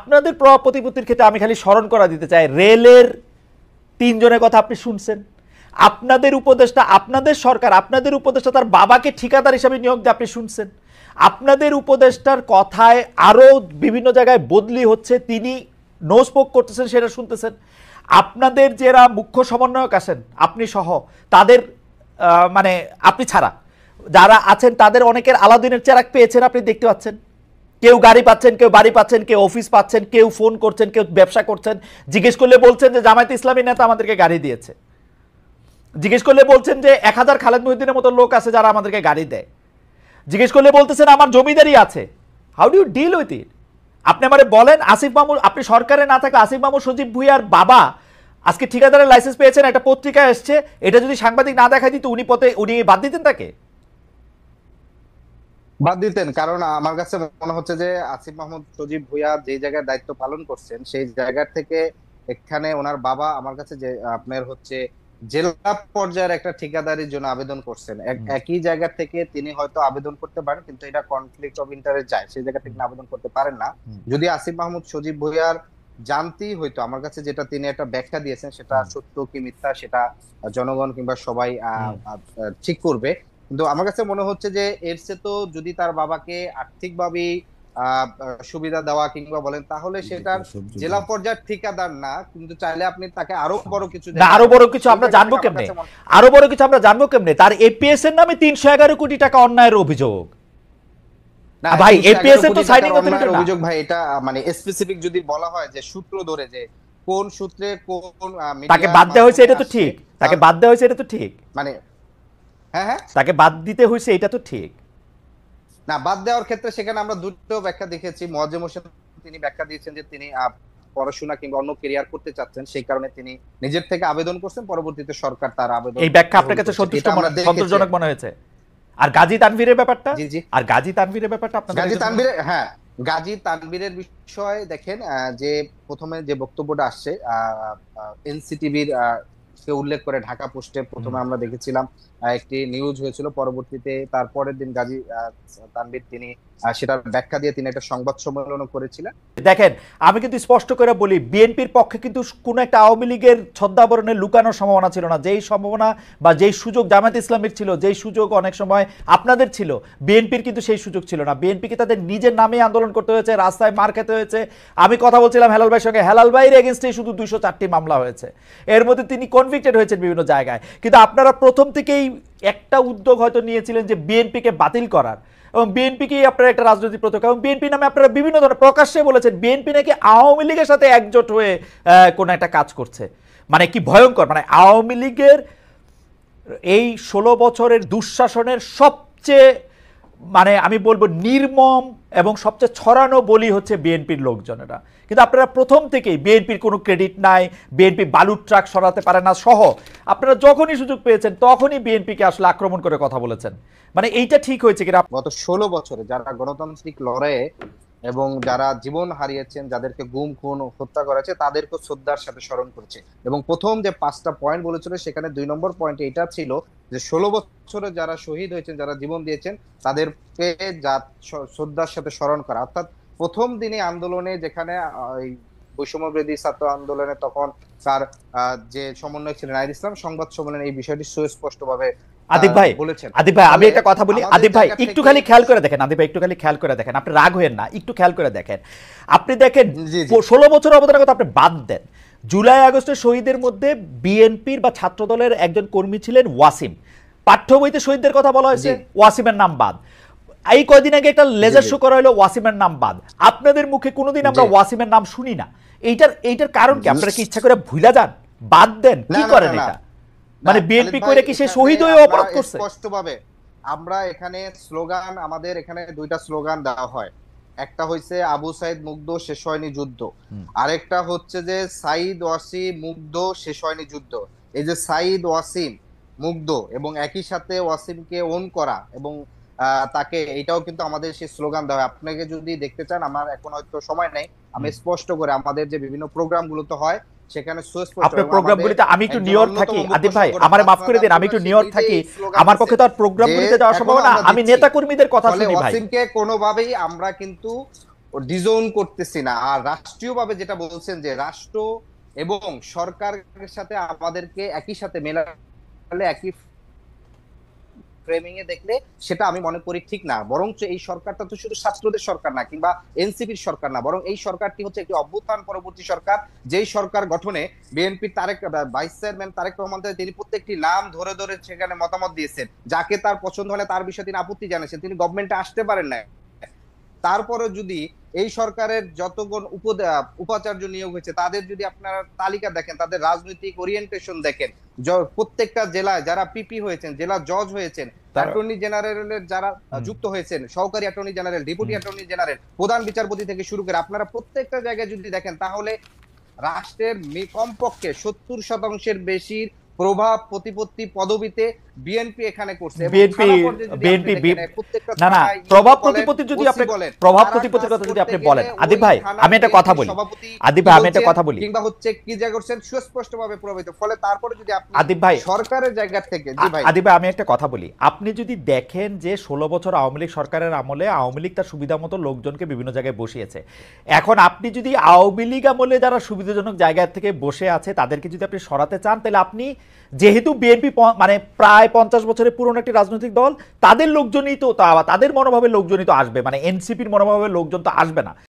আপনাদের প্রভাব প্রতিপত্তির ক্ষেত্রে আমি খালি স্মরণ করা দিতে চাই, রেলের 3 জনের কথা আপনি শুনছেন, আপনাদের উপদেষ্টা, আপনাদের সরকার, আপনাদের উপদেষ্টা তার বাবাকে ঠিকাদার হিসাবে নিয়োগ দিয়ে আপনি শুনছেন, আপনাদের উপদেষ্টার কথায় আরও বিভিন্ন জায়গায় বদলি হচ্ছে, তিনি নো স্পোক করতেছেন সেটা শুনতেছেন। আপনাদের যারা মুখ্য সমন্বয়ক আছেন আপনি সহ, তাদের মানে আপনি ছাড়া যারা আছেন তাদের অনেকের আলাদিনের চেরাগ পেয়েছেন, আপনি দেখতে পাচ্ছেন। কেউ গাড়ি পাচ্ছেন, কেউ বাড়ি পাচ্ছেন, কেউ অফিস পাচ্ছেন, কেউ ফোন করছেন, কেউ ব্যবসা করছেন। জিজ্ঞেস করলে বলছেন যে জামায়াতে ইসলামী নেতা আমাদেরকে গাড়ি দিয়েছে। জিজ্ঞেস করলে বলছেন যে 1000 খালেদ মহিউদ্দিনের মতো লোক আছে যারা আমাদেরকে গাড়ি দেয়। জিজ্ঞেস করলে বলতেছেন আমার জমিদারি আছে। How do you deal with it? আপনি আমারে বলেন, আসিফ মাহমুদ, আপনি সরকারে না থাকলে আসিফ মাহমুদ সজীব ভুঁইয়ার বাবা আজকে ঠিকাদারের লাইসেন্স পেয়েছেন, একটা পত্রিকায় এসছে, এটা যদি সাংবাদিক না দেখাই দিত উনি বাদ দিতেন তাকে? বাদ দিতেন, কারণ আমার কাছে মনে হচ্ছে যে আসিফ মাহমুদ সজীব ভুঁইয়া যে জায়গায় দায়িত্ব পালন করছেন সেই জায়গা থেকে এখানে ওনার বাবা আমার কাছে যে আপনার হচ্ছে জেলা পর্যায়ের একটা ঠিকাদারির জন্য আবেদন করছেন, একই জায়গা থেকে তিনি হয়তো আবেদন করতে পারেন, কিন্তু এটা কনফ্লিক্ট অফ ইন্টারেস্ট যায়, সেই জায়গা থেকে আবেদন করতে পারেন না। যদি আসিফ মাহমুদ সজীব ভুঁইয়ার জানতেই হয়তো, আমার কাছে যেটা তিনি একটা ব্যাখ্যা দিয়েছেন সেটা সত্য কি মিথ্যা সেটা জনগণ কিংবা সবাই ঠিক করবে, কিন্তু আমার কাছে মনে হচ্ছে যে এর চেয়ে তো যদি তার বাবাকে আর্থিকভাবে সুবিধা দেওয়া কিংবা বলেন, তাহলে সেটার জেলা পর্যায়ের ঠিকাদার না, কিন্তু চাইলে আপনি তাকে আরো বড় কিছু আমরা জানবো কেমনে, আরো বড় কিছু আমরা জানবো কেমনে? তার এপিএস এর নামে 311 কোটি টাকা অন্যায়ের অভিযোগ। ভাই এপিএস এর তো সাইনিং অথরিটি না অভিযোগ ভাই, এটা মানে স্পেসিফিক যদি বলা হয় যে সূত্র ধরে যে কোন সূত্রে কোন তাকে বাদ দেওয়া হয়েছে, এটা তো ঠিক, তাকে বাদ দেওয়া হয়েছে, এটা তো ঠিক, মানে হ্যাঁ তাকে বাদ দিতে হয়েছে, এটা তো ঠিক না। বাদ দেওয়ার ক্ষেত্রে সেখানে আমরা দুটো ব্যাখ্যা দেখেছি। মুয়াজ্জেম হোসেন তিনি ব্যাখ্যা দিয়েছেন যে তিনি পড়াশোনা কিংবা অন্য ক্যারিয়ার করতে চাচ্ছেন, সেই কারণে তিনি নিজের থেকে আবেদন করছেন, পরবর্তীতে সরকার তার আবেদন। এই ব্যাখ্যা আপনার কাছে সন্তোষজনক মনে হয়েছে? আর গাজী তানভীরের ব্যাপারটা, আর গাজী তানভীরের ব্যাপারটা আপনাদের গাজী তানভীরের, হ্যাঁ গাজী তানভীরের বিষয়ে দেখেন যে প্রথমে যে বক্তব্যটা আসছে এনসিটিভির কে উল্লেখ করে ঢাকা পোস্টে প্রথমে আমরা দেখেছিলাম একটি নিউজ হয়েছিল, পরবর্তীতে তারপরের দিন গাজী তানভীর তিনি সেটার ব্যাখ্যা দিয়ে তিনি একটা সংবাদ সম্মেলনও করেছিলেন। দেখেন আমি কিন্তু স্পষ্ট করে বলি, বিএনপির পক্ষে কিন্তু কোনো একটা আওয়ামী লীগের ছদ্মাবরণে লুকানোর সম্ভাবনা ছিল না। যেই সম্ভাবনা বা যেই সুযোগ জামায়াত ইসলামের ছিল, যেই সুযোগ অনেক সময় আপনাদের ছিল, বিএনপির কিন্তু সেই সুযোগ ছিল না। বিএনপিকে তাদের নিজের নামে আন্দোলন করতে হয়েছে, রাস্তায় মার খেতে হয়েছে। আমি কথা বলছিলাম হেলাল ভাইয়ের সঙ্গে, হেলাল ভাইয়ের এগেনস্টে শুধু 204টি মামলা হয়েছে, এর মধ্যে তিনি কনভিক্টেড হয়েছেন বিভিন্ন জায়গায়। কিন্তু আপনারা প্রথম থেকেই একটা উদ্যোগ হয়তো নিয়েছিলেন যে বিএনপিকে বাতিল করার, এবং বিএনপিকেই আপনারা একটা রাজনৈতিক পতাকা, এবং বিএনপি নামে আপনারা বিভিন্ন ধরনের প্রকাশ্যে বলেছেন বিএনপি নাকি আওয়ামী লীগের সাথে একজোট হয়ে কোন একটা কাজ করছে। মানে কি ভয়ঙ্কর! মানে আওয়ামী লীগের এই 16 বছরের দুঃশাসনের সবচেয়ে মানে আমি বলবো নির্মম এবং সবচেয়ে ছড়ানো বলি হচ্ছে বিএনপির লোকজনেরা। কিন্তু আপনারা প্রথম থেকেই বিএনপির কোনো ক্রেডিট নাই, বিএনপি বালুর ট্রাক সরাতে পারে না সহ আপনারা যখনই সুযোগ পেয়েছেন তখনই বিএনপিকে আসলে আক্রমণ করে কথা বলেছেন। মানে এইটা ঠিক হয়েছে কিনা? গত 16 বছরে যারা গণতান্ত্রিক লড়াইয়ে এবং যারা জীবন হারিয়েছেন, যাদেরকে গুম খুন হত্যা করেছে, তাদেরকে শ্রদ্ধার সাথে স্মরণ করেছে। এবং প্রথম যে 5টা পয়েন্ট বলেছিল সেখানে 2 নম্বর পয়েন্ট এটা ছিল যে 16 বছরে যারা শহীদ হয়েছেন, যারা জীবন দিয়েছেন, তাদেরকে শ্রদ্ধার সাথে স্মরণ করা। অর্থাৎ প্রথম দিনে আন্দোলনে যেখানে বৈষম্যবিরোধী ছাত্র আন্দোলনে তখন তার যে সমন্বয়ক ছিলেন নাহিদ ইসলাম, সংবাদ সম্মেলনে এই বিষয়টি সুস্পষ্টভাবে আদিব ভাই আমি একটা কথা বলি। আদিব ভাই একটু খালি খেয়াল করে দেখেন, আদিব ভাই একটু খালি খেয়াল করে দেখেন, আপনি রাগ হয়েন না, একটু খেয়াল করে দেখেন। আপনি দেখেন 16 বছর অবদানের কথা আপনি বাদ দেন, জুলাই আগস্টের শহীদের মধ্যে বিএনপির বা ছাত্রদলের একজন কর্মী ছিলেন ওয়াসিম। পাঠ্য বইতে শহীদদের কথা বলা হয়েছে, ওয়াসিমের নাম বাদ। এই কয়দিন আগে একটা লেজার শো করা হলো, ওয়াসিমের নাম বাদ। আপনাদের মুখে কোনোদিন আমরা ওয়াসিমের নাম শুনি না। এইটার কারণ কি? আপনারা কি ইচ্ছা করে ভুলা যান? বাদ দেন, কি করেন এটা? মানে বিএনপি কইরা কি সে শহীদ হয়ে অপরাধ করছে? স্পষ্টভাবে আমরা এখানে স্লোগান, আমাদের এখানে 2টা স্লোগান দেওয়া হয়। একটা হইছে আবু সাইদ মুগ্ধ, শেষ হয়নি যুদ্ধ। আরেকটা হচ্ছে যে সাইদ ওয়াসিম মুগ্ধ, শেষ হয়নি যুদ্ধ। এই যে সাইদ ওয়াসিম মুগ্ধ এবং একই সাথে ওয়াসিমকে ওন করা এবং তাকে, এটাও কিন্তু আমাদের সেই স্লোগান দেওয়া হয়। আপনাকে যদি দেখতে চান, আমার এখন হয়তো সময় নেই, আমি স্পষ্ট করে আমাদের যে বিভিন্ন প্রোগ্রাম গুলোতে হয় সেখানে আপনার প্রোগ্রামগুলিতে আমি একটু নিয়র থাকি। আদিব ভাই আমারে মাফ করে দিন, আমি একটু নিয়র থাকি, আমার পক্ষে তো আর প্রোগ্রামগুলিতে যাওয়া সম্ভব না। আমি নেতা কর্মীদের কথা শুনি ভাই। ওয়াসিমকে কোনোভাবেই আমরা কিন্তু ডিজোন করতেছি না। আর রাষ্ট্রীয়ভাবে যেটা বলছেন যে রাষ্ট্র এবং সরকারের সাথে আমাদেরকে একই সাথে মেলালে, একই ফ্রেমিং এ দেখলে, সেটা আমি মনে করি ঠিক না। বরঞ্চ এই সরকারটা তো শুধু ছাত্রদের সরকার না, কিংবা এনসিপির সরকার না, বরং এই সরকারটি হচ্ছে একটি অভ্যুত্থান পরবর্তী সরকার। যেই সরকার গঠনে বিএনপির ভাইস চেয়ারম্যান তারেক রহমান তিনি প্রত্যেকটি নাম ধরে ধরে সেখানে মতামত দিয়েছেন, যাকে তার পছন্দ হলে তার বিষয়ে তিনি আপত্তি জানিয়েছেন, তিনি গভর্নমেন্টে আসতে পারেন না। তারপরে যদি এই সরকারের যতজন উপাচার্য নিয়োগ হয়েছে তাদের যদি আপনারা তালিকা দেখেন, তাদের রাজনৈতিক ওরিয়েন্টেশন দেখেন, প্রত্যেকটা জেলায় যারা পিপি হয়েছেন, জেলা জজ হয়েছেন, অ্যাটর্নি জেনারেলের যারা যুক্ত হয়েছেন, সহকারী attorney general, deputy attorney general, প্রধান বিচারপতি থেকে শুরু করে আপনারা প্রত্যেকটা জায়গায় যদি দেখেন, তাহলে রাষ্ট্রের কমপক্ষে 70% বেশি প্রভাব প্রতিপত্তি পদবিতে বিএনপি এখানে করছে। বিএনপি না না, প্রভাব প্রতিপত্তির যদি আপনি প্রভাব প্রতিপত্তির কথা যদি আপনি বলেন, আদিব ভাই আমি একটা কথা বলি, আদিব ভাই আমি একটা কথা বলি, কিংবা হচ্ছে কি জায়গা করছেন সুস্পষ্টভাবে প্রভাবিত, ফলে তারপরে যদি আপনি আদিব ভাই সরকারের জায়গা থেকে, জি ভাই আদিব ভাই আমি একটা কথা বলি, আপনি যদি দেখেন যে 16 বছর আওয়ামী লীগ সরকারের আমলে আওয়ামী লীগ তার সুবিধা মতো লোকজনকে বিভিন্ন জায়গায় বসিয়েছে। এখন আপনি যদি আওয়ামী লীগ আমলে যারা সুবিধাজনক জায়গা থেকে বসে আছে তাদেরকে যদি আপনি সরাতে চান, তাহলে আপনি যেহেতু বিএনপি মানে প্রায় 50 বছরের পুরনো একটি রাজনৈতিক দল, তাদের লোকজনই তো তাদের মনোভাবের লোকজনই তো আসবে, মানে এনসিপির মনোভাবের লোকজন তো আসবে না।